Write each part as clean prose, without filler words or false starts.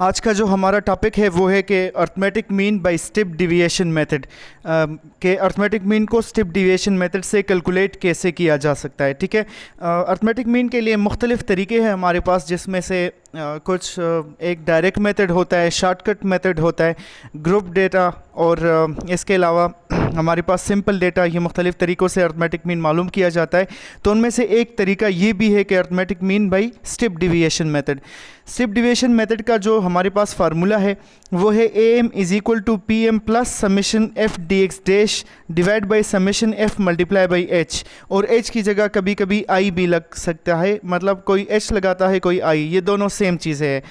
आज का जो हमारा टॉपिक है वो है कि arithmetic mean by step deviation method, के अर्थमेटिक मीन को स्टेप डिविएशन मेथड से कैलकुलेट कैसे किया जा सकता है। ठीक है, अर्थमेटिक मीन के लिए मुख्तलिफ़ तरीके हैं हमारे पास, जिसमें से कुछ एक डायरेक्ट मेथड होता है, शॉर्टकट मेथड होता है, ग्रुप डेटा, और इसके अलावा हमारे पास सिंपल डेटा। ये मुख्तलिफ़ तरीक़ों से अर्थमेटिक मीन मालूम किया जाता है। तो उनमें से एक तरीका ये भी है कि arithmetic mean by step deviation method. Step deviation method का जो हमारे पास फार्मूला है वो है AM is equal to PM plus summation F dx dash divide by summation F multiply by H, और H की जगह कभी कभी I भी लग सकता है, मतलब कोई H लगाता है कोई I, ये दोनों सेम चीज़ें हैं।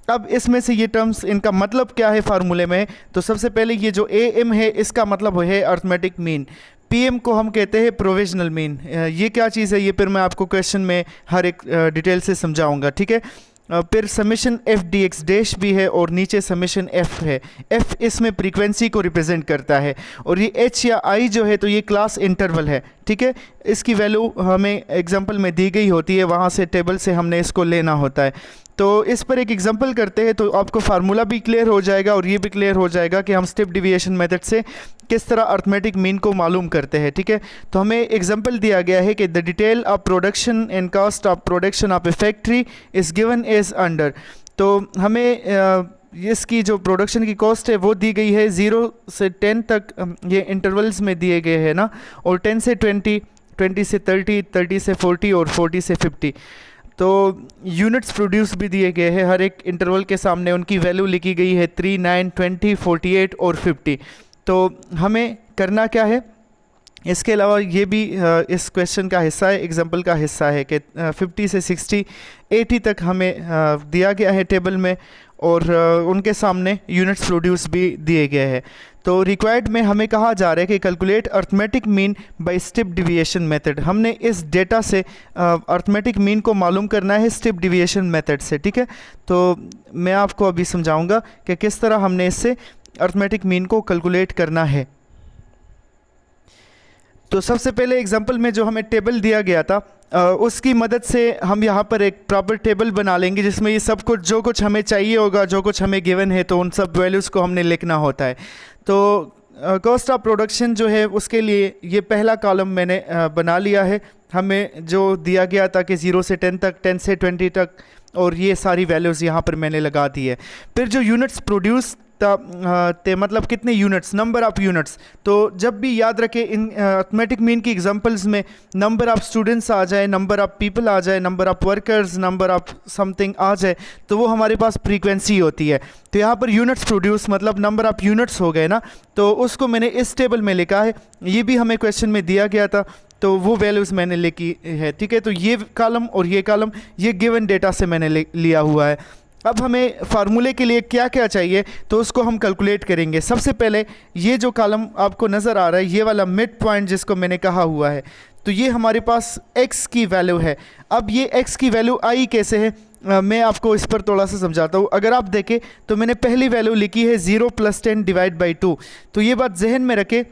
अब इसमें से ये टर्म्स, इनका मतलब क्या है फार्मूले में, तो सबसे पहले ये जो AM है इसका मतलब है अर्थमेटिक मीन, PM को हम कहते हैं प्रोविजनल मीन। ये क्या चीज़ है ये फिर मैं आपको क्वेश्चन में हर एक डिटेल से समझाऊंगा। ठीक है, फिर समेशन F dx डैश भी है और नीचे समेशन F है। F इसमें फ्रीक्वेंसी को रिप्रेजेंट करता है, और ये H या I जो है तो ये क्लास इंटरवल है। ठीक है, इसकी वैल्यू हमें एग्जांपल में दी गई होती है, वहाँ से टेबल से हमने इसको लेना होता है। तो इस पर एक एग्जांपल करते हैं तो आपको फार्मूला भी क्लियर हो जाएगा और ये भी क्लियर हो जाएगा कि हम स्टेप डिविएशन मेथड से किस तरह अर्थमेटिक मीन को मालूम करते हैं। ठीक है, तो हमें एग्जांपल दिया गया है कि the detail of production and cost of production of a factory is given as under. तो हमें इसकी जो प्रोडक्शन की कॉस्ट है वो दी गई है 0 से 10 तक, ये इंटरवल्स में दिए गए हैं ना, और 10 से 20, 20 से 30, 30 से 40 और 40 से 50। तो यूनिट्स प्रोड्यूस भी दिए गए हैं, हर एक इंटरवल के सामने उनकी वैल्यू लिखी गई है 3, 9, 20, 48 और 50। तो हमें करना क्या है, इसके अलावा ये भी इस क्वेश्चन का हिस्सा है, एग्जांपल का हिस्सा है कि 50 से 60, 80 तक हमें दिया गया है टेबल में, और उनके सामने यूनिट्स प्रोड्यूस भी दिए गए हैं। तो रिक्वायर्ड में हमें कहा जा रहा है कि calculate arithmetic mean by step deviation method. हमने इस डेटा से अर्थमेटिक मीन को मालूम करना है स्टेप डिविएशन मेथड से। ठीक है, तो मैं आपको अभी समझाऊंगा कि किस तरह हमने इससे अर्थमेटिक मीन को कैलकुलेट करना है। तो सबसे पहले एग्जांपल में जो हमें टेबल दिया गया था उसकी मदद से हम यहाँ पर एक प्रॉपर टेबल बना लेंगे, जिसमें ये सब कुछ जो कुछ हमें चाहिए होगा, जो कुछ हमें गिवन है, तो उन सब वैल्यूज़ को हमने लिखना होता है। तो कॉस्ट ऑफ प्रोडक्शन जो है उसके लिए ये पहला कॉलम मैंने बना लिया है। हमें जो दिया गया था कि 0 से 10 तक, 10 से 20 तक, और ये सारी वैल्यूज़ यहाँ पर मैंने लगा दी है। फिर जो यूनिट्स प्रोड्यूस मतलब कितने यूनिट्स, नंबर ऑफ़ यूनिट्स। तो जब भी याद रखें इन अर्थमेटिक मीन की एग्जांपल्स में नंबर ऑफ़ स्टूडेंट्स आ जाए, नंबर ऑफ़ पीपल आ जाए, number of workers, number of something आ जाए, तो वो हमारे पास फ्रीक्वेंसी होती है। तो यहाँ पर यूनिट्स प्रोड्यूस मतलब नंबर ऑफ़ यूनिट्स हो गए ना, तो उसको मैंने इस टेबल में लिखा है। ये भी हमें क्वेश्चन में दिया गया था, तो वो वैल्यूज़ मैंने लिखी है। ठीक है, तो ये कॉलम और ये कॉलम ये गिवन डेटा से मैंने लिया हुआ है। अब हमें फार्मूले के लिए क्या क्या चाहिए तो उसको हम कैलकुलेट करेंगे। सबसे पहले ये जो कॉलम आपको नज़र आ रहा है, ये वाला मिड पॉइंट जिसको मैंने कहा हुआ है, तो ये हमारे पास x की वैल्यू है। अब ये x की वैल्यू I कैसे है, मैं आपको इस पर थोड़ा सा समझाता हूँ। अगर आप देखें तो मैंने पहली वैल्यू लिखी है 0 + 10 डिवाइड बाई 2। तो ये बात जहन में रखें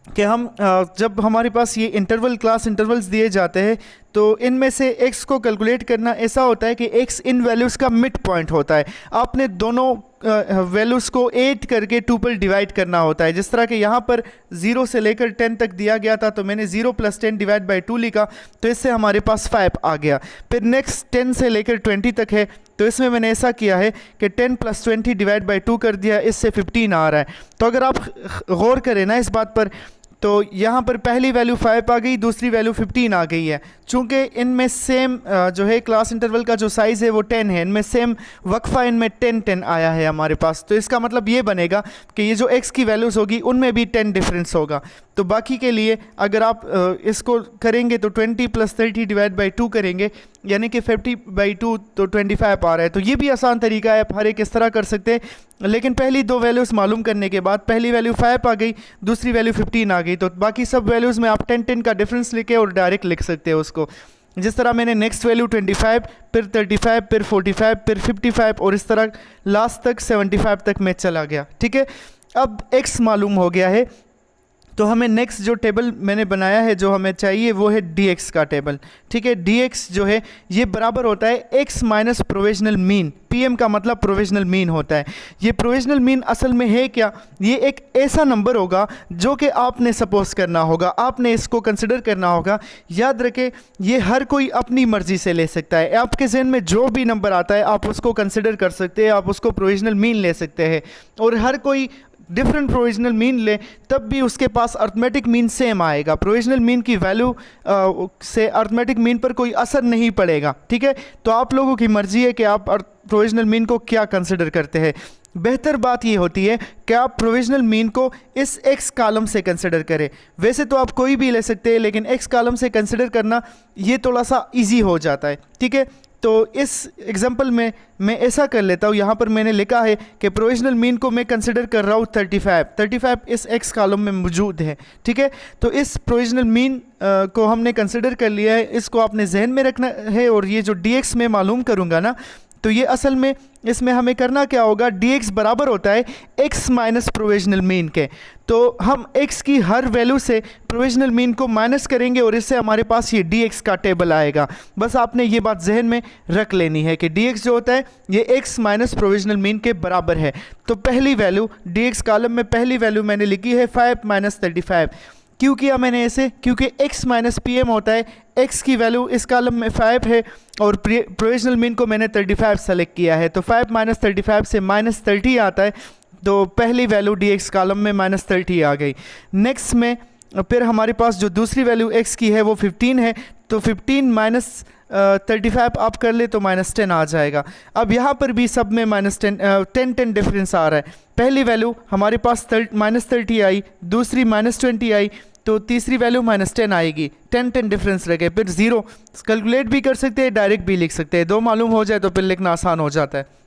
कि हम जब हमारे पास ये इंटरवल क्लास इंटरवल्स दिए जाते हैं तो इनमें से x को कैलकुलेट करना ऐसा होता है कि x इन वैल्यूज़ का मिड पॉइंट होता है। आपने दोनों वैल्यूज़ को 8 करके 2 पर डिवाइड करना होता है। जिस तरह के यहाँ पर 0 से लेकर 10 तक दिया गया था, तो मैंने 0 + 10 डिवाइड बाई 2 लिखा, तो इससे हमारे पास 5 आ गया। फिर नेक्स्ट 10 से लेकर 20 तक है, तो इसमें मैंने ऐसा किया है कि 10 + 20 डिवाइड बाई 2 कर दिया, इससे 15 आ रहा है। तो अगर आप गौर करें ना इस बात पर, तो यहाँ पर पहली वैल्यू 5 आ गई, दूसरी वैल्यू 15 आ गई है। चूँकि इनमें सेम जो है क्लास इंटरवल का जो साइज़ है वो 10 है, इनमें सेम वक्फा इनमें 10 आया है हमारे पास। तो इसका मतलब ये बनेगा कि ये जो x की वैल्यूज़ होगी उनमें भी 10 डिफरेंस होगा। तो बाकी के लिए अगर आप इसको करेंगे तो 20 + 30 डिवाइड बाई 2 करेंगे, यानी कि 50/2 तो 25 आ रहा है। तो ये भी आसान तरीका है, आप हर एक इस तरह कर सकते हैं। लेकिन पहली दो वैल्यूज़ मालूम करने के बाद पहली वैल्यू 5 आ गई, दूसरी वैल्यू 15 आ गई, तो बाकी सब वैल्यूज़ में आप 10 का डिफरेंस लिखे और डायरेक्ट लिख सकते हो उसको। जिस तरह मैंने नेक्स्ट वैल्यू 25, फिर 35, फिर 45, फिर 55 और इस तरह लास्ट तक 75 तक मैं चला गया। ठीक है, अब x मालूम हो गया है तो हमें नेक्स्ट जो टेबल मैंने बनाया है जो हमें चाहिए वो है dx का टेबल। ठीक है, dx जो है ये बराबर होता है x minus provisional mean. pm का मतलब प्रोविजनल मीन होता है। ये प्रोविजनल मीन असल में है क्या, ये एक ऐसा नंबर होगा जो कि आपने सपोज करना होगा, आपने इसको कंसिडर करना होगा। याद रखें ये हर कोई अपनी मर्जी से ले सकता है। आपके जहन में जो भी नंबर आता है आप उसको कंसिडर कर सकते हैं, आप उसको प्रोविजनल मीन ले सकते हैं। और हर कोई डिफरेंट प्रोविजनल मीन ले तब भी उसके पास अर्थमेटिक मीन सेम आएगा। प्रोविजनल मीन की वैल्यू से अर्थमेटिक मीन पर कोई असर नहीं पड़ेगा। ठीक है, तो आप लोगों की मर्जी है कि आप प्रोविजनल मीन को क्या कंसिडर करते हैं। बेहतर बात ये होती है कि आप प्रोविजनल मीन को इस एक्स कॉलम से कंसिडर करें। वैसे तो आप कोई भी ले सकते हैं लेकिन एक्स कॉलम से कंसिडर करना ये थोड़ा सा इजी हो जाता है। ठीक है, तो इस एग्जांपल में मैं ऐसा कर लेता हूँ, यहाँ पर मैंने लिखा है कि प्रोविजनल मीन को मैं कंसिडर कर रहा हूँ 35 इस एक्स कॉलम में मौजूद है। ठीक है, तो इस प्रोविजनल मीन को हमने कंसिडर कर लिया है, इसको आपने जहन में रखना है। और ये जो dx में मालूम करूँगा ना, तो ये असल में इसमें हमें करना क्या होगा, dx बराबर होता है x माइनस प्रोविजनल मीन के। तो हम x की हर वैल्यू से प्रोविजनल मीन को माइनस करेंगे और इससे हमारे पास ये dx का टेबल आएगा। बस आपने ये बात जहन में रख लेनी है कि dx जो होता है ये x माइनस प्रोविजनल मीन के बराबर है। तो पहली वैल्यू dx कॉलम में पहली वैल्यू मैंने लिखी है 5 माइनस 35। क्यों किया मैंने ऐसे, क्योंकि x माइनस पी एम होता है, x की वैल्यू इस कॉलम में 5 है और प्रोविजनल मीन को मैंने 35 सेलेक्ट किया है। तो 5 माइनस 35 से माइनस 30 आता है, तो पहली वैल्यू dx कॉलम में माइनस 30 आ गई। नेक्स्ट में फिर हमारे पास जो दूसरी वैल्यू x की है वो 15 है, तो 15 माइनस 35 आप कर ले तो माइनस 10 आ जाएगा। अब यहाँ पर भी सब में माइनस 10 डिफरेंस आ रहा है। पहली वैल्यू हमारे पास माइनस 30 आई, दूसरी माइनस 20 आई, तो तीसरी वैल्यू माइनस 10 आएगी। 10 डिफरेंस रह गए। फिर ज़ीरो कैलकुलेट भी कर सकते हैं, डायरेक्ट भी लिख सकते हैं, दो मालूम हो जाए तो फिर लिखना आसान हो जाता है।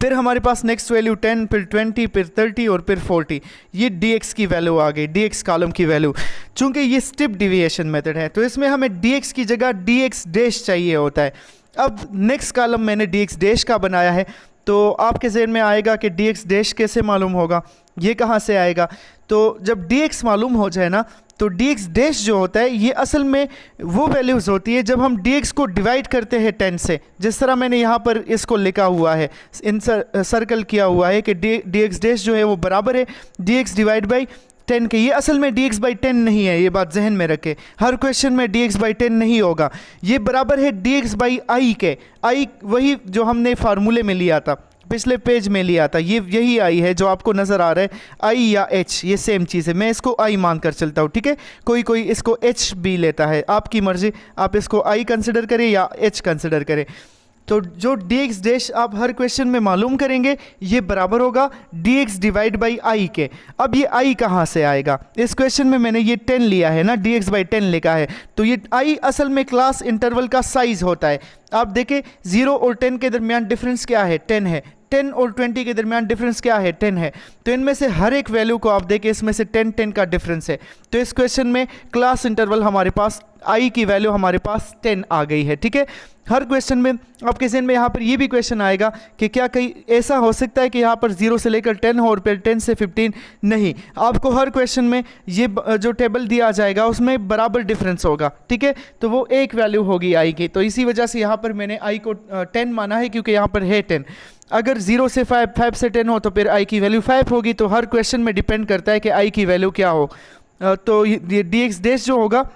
फिर हमारे पास नेक्स्ट वैल्यू 10, फिर 20, फिर 30 और फिर 40। ये dx की वैल्यू आ गई, dx कॉलम की वैल्यू। चूंकि ये स्टेप डिविएशन मेथड है तो इसमें हमें dx की जगह dx डैश चाहिए होता है। अब नेक्स्ट कॉलम मैंने dx डैश का बनाया है, तो आपके जहन में आएगा कि dx डैश कैसे मालूम होगा, ये कहाँ से आएगा। तो जब dx मालूम हो जाए ना, तो dx डैश जो होता है ये असल में वो वैल्यूज़ होती है जब हम dx को डिवाइड करते हैं 10 से। जिस तरह मैंने यहाँ पर इसको लिखा हुआ है, सर्कल किया हुआ है कि dx डैश जो है वो बराबर है dx डिवाइड बाई 10 के। ये असल में dx बाई 10 नहीं है, ये बात जहन में रखें। हर क्वेश्चन में dx बाई 10 नहीं होगा, ये बराबर है dx बाई आई के। आई वही जो हमने फार्मूले में लिया था, पिछले पेज में लिया था, ये यही आई है जो आपको नज़र आ रहा है, आई या एच, ये सेम चीज़ है। मैं इसको आई मान कर चलता हूँ। ठीक है, कोई कोई इसको एच भी लेता है, आपकी मर्ज़ी, आप इसको आई कंसिडर करें या एच कंसिडर करें। तो जो dx डैश आप हर क्वेश्चन में मालूम करेंगे ये बराबर होगा dx डिवाइड बाई आई के। अब ये i कहाँ से आएगा, इस क्वेश्चन में मैंने ये 10 लिया है ना, dx बाई 10 लिखा है, तो ये i असल में क्लास इंटरवल का साइज होता है। आप देखें 0 और 10 के दरमियान डिफरेंस क्या है, 10 है। 10 और 20 के दरमियान डिफरेंस क्या है, 10 है। तो इनमें से हर एक वैल्यू को आप देखें, इसमें से 10 का डिफरेंस है। तो इस क्वेश्चन में क्लास इंटरवल हमारे पास i की वैल्यू हमारे पास 10 आ गई है। ठीक है, हर क्वेश्चन में आपके जहन में यहाँ पर ये भी क्वेश्चन आएगा कि क्या कहीं ऐसा हो सकता है कि यहाँ पर 0 से लेकर 10 हो और फिर 10 से 15 नहीं। आपको हर क्वेश्चन में ये जो टेबल दिया जाएगा उसमें बराबर डिफरेंस होगा। ठीक है, तो वो एक वैल्यू होगी i की, तो इसी वजह से यहाँ पर मैंने i को 10 माना है क्योंकि यहाँ पर है 10। अगर 0 से 5 से 10 हो तो फिर i की वैल्यू 5 होगी। तो हर क्वेश्चन में डिपेंड करता है कि i की वैल्यू क्या हो। तो ये dx डैश जो होगा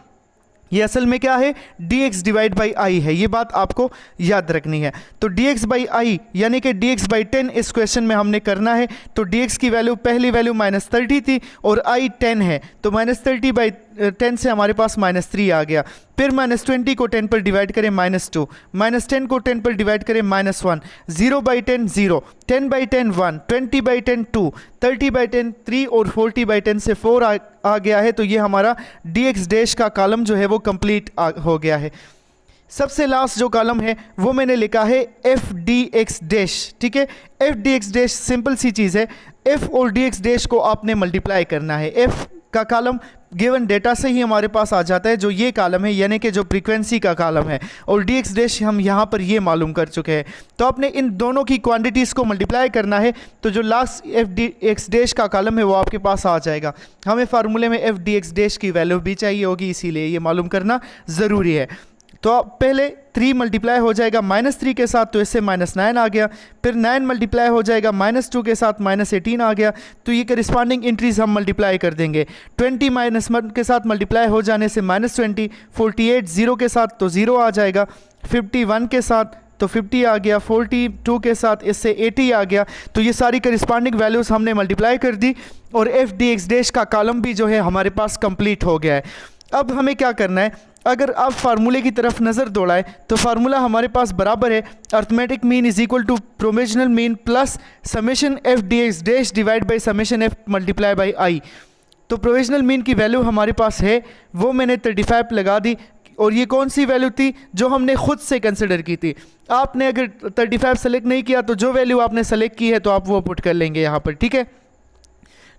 ये असल में क्या है, dx डिवाइड बाई आई है, ये बात आपको याद रखनी है। तो dx बाई आई यानी कि dx बाई 10 इस क्वेश्चन में हमने करना है। तो dx की वैल्यू पहली वैल्यू माइनस 30 थी और i 10 है, तो माइनस 30 बाई 10 से हमारे पास माइनस 3 आ गया। फिर माइनस 20 को 10 पर डिवाइड करें -2, माइनस 10 को 10 पर डिवाइड करें -1, 0 बाई 10 0, 10 बाई 10 1, 20 बाई 10 2, 30 बाई 10 3 और 40 बाई 10 से 4 आ गया है। तो ये हमारा dx डैश का कॉलम जो है वो कंप्लीट हो गया है। सबसे लास्ट जो कॉलम है वो मैंने लिखा है एफ डी एक्स डैश। ठीक है, F D X dash simple सी चीज़ है, एफ और डी एक्स डैश को आपने मल्टीप्लाई करना है। एफ का कॉलम गिवन डेटा से ही हमारे पास आ जाता है, जो ये कॉलम है यानी कि जो फ्रीक्वेंसी का कॉलम है, और डी एक्स डैश हम यहाँ पर ये मालूम कर चुके हैं। तो आपने इन दोनों की क्वांटिटीज़ को मल्टीप्लाई करना है, तो जो last F D X dash का कॉलम है वो आपके पास आ जाएगा। हमें फार्मूले में एफ डी एक्स डैश की वैल्यू भी चाहिए होगी, इसीलिए ये मालूम करना ज़रूरी है। तो पहले 3 मल्टीप्लाई हो जाएगा -3 के साथ, तो इससे -9 आ गया। फिर 9 मल्टीप्लाई हो जाएगा -2 के साथ, -18 आ गया। तो ये करिस्पॉन्डिंग इंट्रीज हम मल्टीप्लाई कर देंगे। 20 -1 के साथ मल्टीप्लाई हो जाने से -20, 48 0 के साथ तो 0 आ जाएगा, 51 के साथ तो 50 आ गया, 42 के साथ इससे 80 आ गया। तो ये सारी करिस्पॉन्डिंग वैल्यूज़ हमने मल्टीप्लाई कर दी और एफ डी एक्स डैश का कॉलम भी जो है हमारे पास कंप्लीट हो गया है। अब हमें क्या करना है, अगर आप फार्मूले की तरफ नज़र दौड़ाएं तो फार्मूला हमारे पास बराबर है arithmetic mean is equal to provisional mean plus summation F D X dash divide by summation F multiply by I. तो प्रोविजनल मीन की वैल्यू हमारे पास है, वो मैंने 35 लगा दी, और ये कौन सी वैल्यू थी जो हमने खुद से कंसिडर की थी। आपने अगर 35 सेलेक्ट नहीं किया तो जो वैल्यू आपने सेलेक्ट की है तो आप वो पुट कर लेंगे यहाँ पर, ठीक है।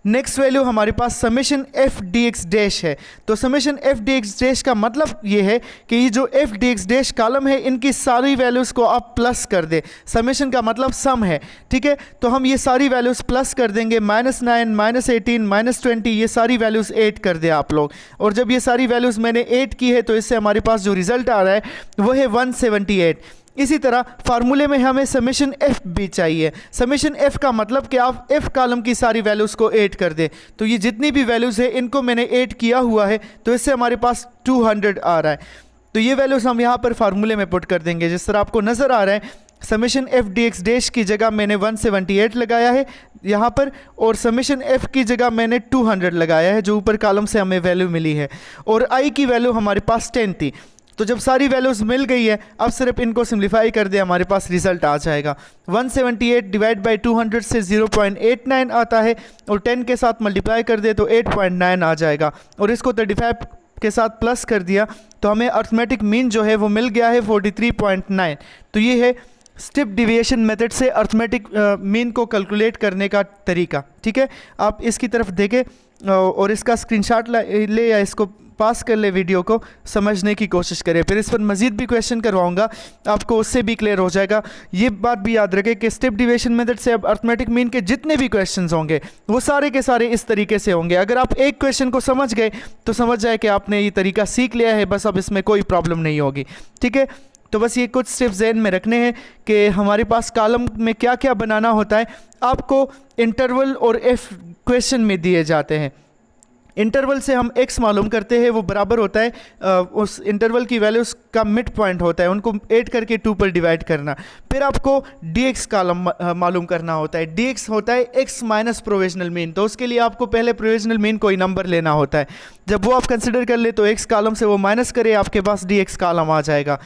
नेक्स्ट वैल्यू हमारे पास summation F D X dash है। तो summation F D X dash का मतलब ये है कि ये जो F D X dash column है इनकी सारी वैल्यूज़ को आप प्लस कर दे। समेशन का मतलब सम है, ठीक है। तो हम ये सारी वैल्यूज़ प्लस कर देंगे, -9 -18 -20 ये सारी वैल्यूज़ ऐड कर दे आप लोग। और जब ये सारी वैल्यूज़ मैंने ऐड की है तो इससे हमारे पास जो रिज़ल्ट आ रहा है वो है 178। इसी तरह फार्मूले में हमें समेशन एफ भी चाहिए। समेशन एफ का मतलब कि आप एफ कॉलम की सारी वैल्यूज़ को ऐड कर दें। तो ये जितनी भी वैल्यूज़ है इनको मैंने ऐड किया हुआ है, तो इससे हमारे पास 200 आ रहा है। तो ये वैल्यूज़ हम यहाँ पर फार्मूले में पुट कर देंगे जिस तरह आपको नज़र आ रहा है। Summation F D X dash की जगह मैंने 178 लगाया है यहाँ पर, और समेशन एफ की जगह मैंने 200 लगाया है जो ऊपर कॉलम से हमें वैल्यू मिली है, और आई की वैल्यू हमारे पास 10 थी। तो जब सारी वैल्यूज़ मिल गई है, अब सिर्फ इनको सिंप्लीफाई कर दे, हमारे पास रिजल्ट आ जाएगा। 178 डिवाइड बाई 200 से 0.89 आता है, और 10 के साथ मल्टीप्लाई कर दे तो 8.9 आ जाएगा, और इसको 35 के साथ प्लस कर दिया तो हमें अर्थमेटिक मीन जो है वो मिल गया है 43.9। तो ये है स्टेप डिविएशन मेथड से अर्थमेटिक मीन को कैलकुलेट करने का तरीका, ठीक है। आप इसकी तरफ देखें और इसका स्क्रीनशॉट ले या इसको पास कर ले, वीडियो को समझने की कोशिश करें। फिर इस पर मज़ीद भी क्वेश्चन करवाऊंगा, आपको उससे भी क्लियर हो जाएगा। ये बात भी याद रखें कि स्टेप डिविएशन मेथड से अब अर्थमेटिक मीन के जितने भी क्वेश्चंस होंगे वो सारे के सारे इस तरीके से होंगे। अगर आप एक क्वेश्चन को समझ गए तो समझ जाए कि आपने ये तरीका सीख लिया है, बस अब इसमें कोई प्रॉब्लम नहीं होगी, ठीक है। तो बस ये कुछ स्टेप्स ज़हन में रखने हैं कि हमारे पास कॉलम में क्या क्या बनाना होता है। आपको इंटरवल और एफ क्वेश्चन में दिए जाते हैं। इंटरवल से हम x मालूम करते हैं, वो बराबर होता है उस इंटरवल की वैल्यूज़ का मिड पॉइंट होता है, उनको ऐड करके 2 पर डिवाइड करना। फिर आपको dx कॉलम मालूम करना होता है। dx होता है x माइनस प्रोविजनल मीन, तो उसके लिए आपको पहले प्रोविजनल मीन कोई नंबर लेना होता है। जब वो आप कंसिडर कर ले तो x कॉलम से वो माइनस करे, आपके पास dx कॉलम आ जाएगा।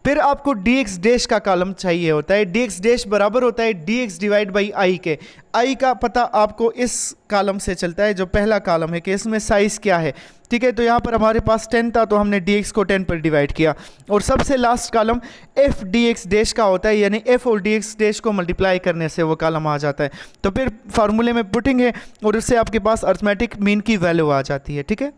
फिर आपको dx डैश का कॉलम चाहिए होता है। dx डैश बराबर होता है dx डिवाइड बाई आई के। आई का पता आपको इस कॉलम से चलता है जो पहला कॉलम है कि इसमें साइज़ क्या है, ठीक है। तो यहाँ पर हमारे पास 10 था तो हमने dx को 10 पर डिवाइड किया। और सबसे last column f dx dash का होता है, यानी f और dx डैश को मल्टीप्लाई करने से वो कॉलम आ जाता है। तो फिर फार्मूले में पुटिंग है और उससे आपके पास अर्थमेटिक मीन की वैल्यू आ जाती है, ठीक है।